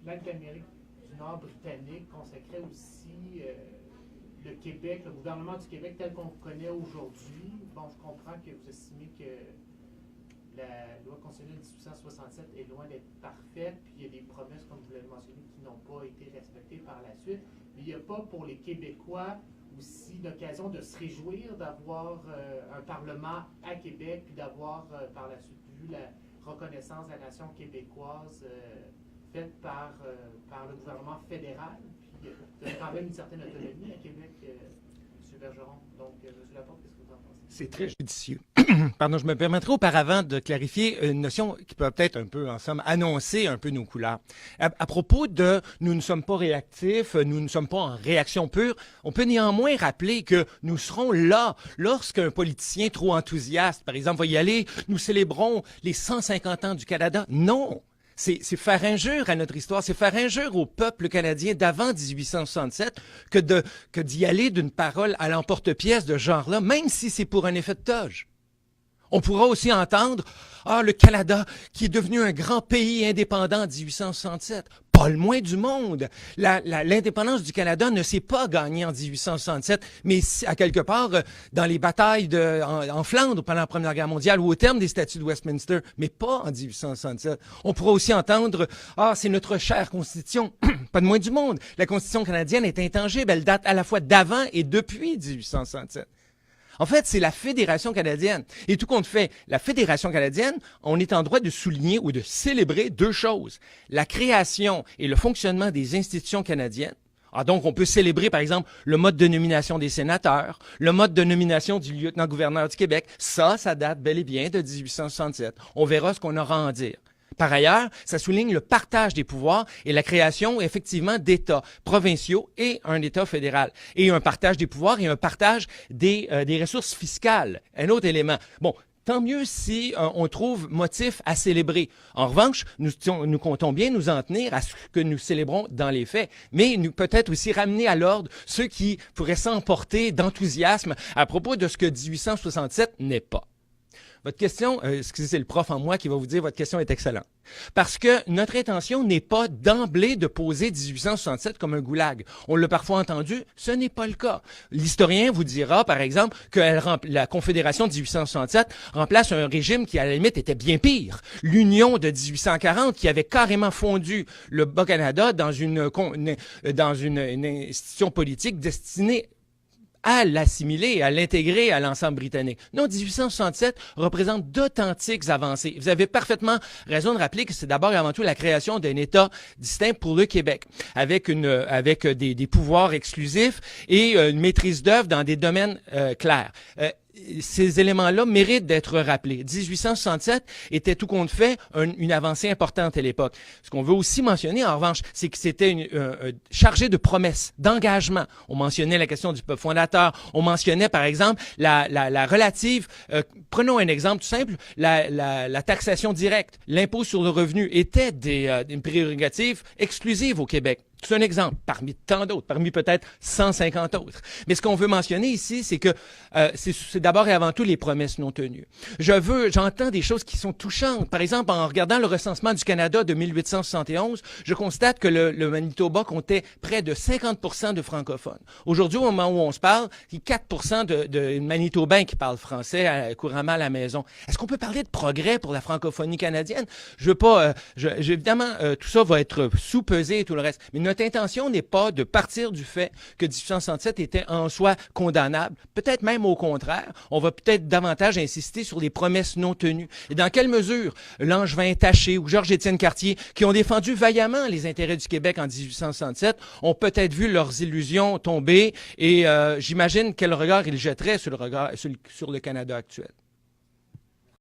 l'acte d'Amérique du Nord britannique consacrait aussi le Québec, le gouvernement du Québec tel qu'on le connaît aujourd'hui. Bon, je comprends que vous estimez que la loi constitutionnelle de 1867 est loin d'être parfaite, puis il y a des promesses, comme vous l'avez mentionné, qui n'ont pas été respectées par la suite. Mais il n'y a pas pour les Québécois aussi l'occasion de se réjouir d'avoir un Parlement à Québec, puis d'avoir par la suite vu la reconnaissance de la nation québécoise faite par le gouvernement fédéral, puis il y a quand même une certaine autonomie à Québec, M. Bergeron. Donc, M. Laporte, qu'est-ce que vous en pensez? C'est très judicieux. Pardon, je me permettrai auparavant de clarifier une notion qui peut peut-être un peu, en somme, annoncer un peu nos couleurs. À propos de « nous ne sommes pas réactifs, nous ne sommes pas en réaction pure », on peut néanmoins rappeler que nous serons là lorsqu'un politicien trop enthousiaste, par exemple, va y aller, nous célébrons les 150 ans du Canada. Non! C'est faire injure à notre histoire, c'est faire injure au peuple canadien d'avant 1867 que d'y aller d'une parole à l'emporte-pièce de ce genre-là, même si c'est pour un effet de toge. On pourra aussi entendre « Ah, le Canada qui est devenu un grand pays indépendant en 1867 ». Pas le moins du monde. L'indépendance du Canada ne s'est pas gagnée en 1867, mais à quelque part dans les batailles en Flandre pendant la Première Guerre mondiale ou au terme des statuts de Westminster, mais pas en 1867. On pourra aussi entendre « Ah, c'est notre chère Constitution ». Pas de moins du monde. La Constitution canadienne est intangible. Elle date à la fois d'avant et depuis 1867. En fait, c'est la Fédération canadienne. Et tout compte fait, la Fédération canadienne, on est en droit de souligner ou de célébrer deux choses. La création et le fonctionnement des institutions canadiennes. Ah, donc, on peut célébrer, par exemple, le mode de nomination des sénateurs, le mode de nomination du lieutenant-gouverneur du Québec. Ça date bel et bien de 1867. On verra ce qu'on aura à en dire. Par ailleurs, ça souligne le partage des pouvoirs et la création, effectivement, d'États provinciaux et un État fédéral. Et un partage des pouvoirs et un partage des ressources fiscales. Un autre élément. Bon, tant mieux si on trouve motif à célébrer. En revanche, nous comptons bien nous en tenir à ce que nous célébrons dans les faits, mais nous peut-être aussi ramener à l'ordre ceux qui pourraient s'emporter d'enthousiasme à propos de ce que 1867 n'est pas. Votre question, excusez, c'est le prof en moi qui va vous dire votre question est excellente. Parce que notre intention n'est pas d'emblée de poser 1867 comme un goulag. On l'a parfois entendu, ce n'est pas le cas. L'historien vous dira, par exemple, que la Confédération de 1867 remplace un régime qui, à la limite, était bien pire. L'Union de 1840, qui avait carrément fondu le Bas-Canada dans une institution politique destinée à l'assimiler, à l'intégrer à l'ensemble britannique. Non, 1867 représente d'authentiques avancées. Vous avez parfaitement raison de rappeler que c'est d'abord et avant tout la création d'un État distinct pour le Québec, avec des pouvoirs exclusifs et une maîtrise d'œuvre dans des domaines clairs. Ces éléments-là méritent d'être rappelés. 1867 était tout compte fait une avancée importante à l'époque. Ce qu'on veut aussi mentionner, en revanche, c'est que c'était chargé de promesses, d'engagement. On mentionnait la question du peuple fondateur. On mentionnait, par exemple, la relative... prenons un exemple tout simple. La taxation directe, l'impôt sur le revenu était une prérogative exclusive au Québec. C'est un exemple, parmi tant d'autres, parmi peut-être 150 autres. Mais ce qu'on veut mentionner ici, c'est que c'est d'abord et avant tout les promesses non tenues. J'entends des choses qui sont touchantes. Par exemple, en regardant le recensement du Canada de 1871, je constate que le Manitoba comptait près de 50% de francophones. Aujourd'hui, au moment où on se parle, il y a 4% de Manitobains qui parlent français couramment à la maison. Est-ce qu'on peut parler de progrès pour la francophonie canadienne? Je veux pas... évidemment, tout ça va être sous-pesé et tout le reste. Mais notre intention n'est pas de partir du fait que 1867 était en soi condamnable. Peut-être même au contraire. On va peut-être davantage insister sur les promesses non tenues. Et dans quelle mesure Langevin Taché ou Georges-Étienne Cartier, qui ont défendu vaillamment les intérêts du Québec en 1867, ont peut-être vu leurs illusions tomber et j'imagine quel regard ils jetteraient sur le Canada actuel.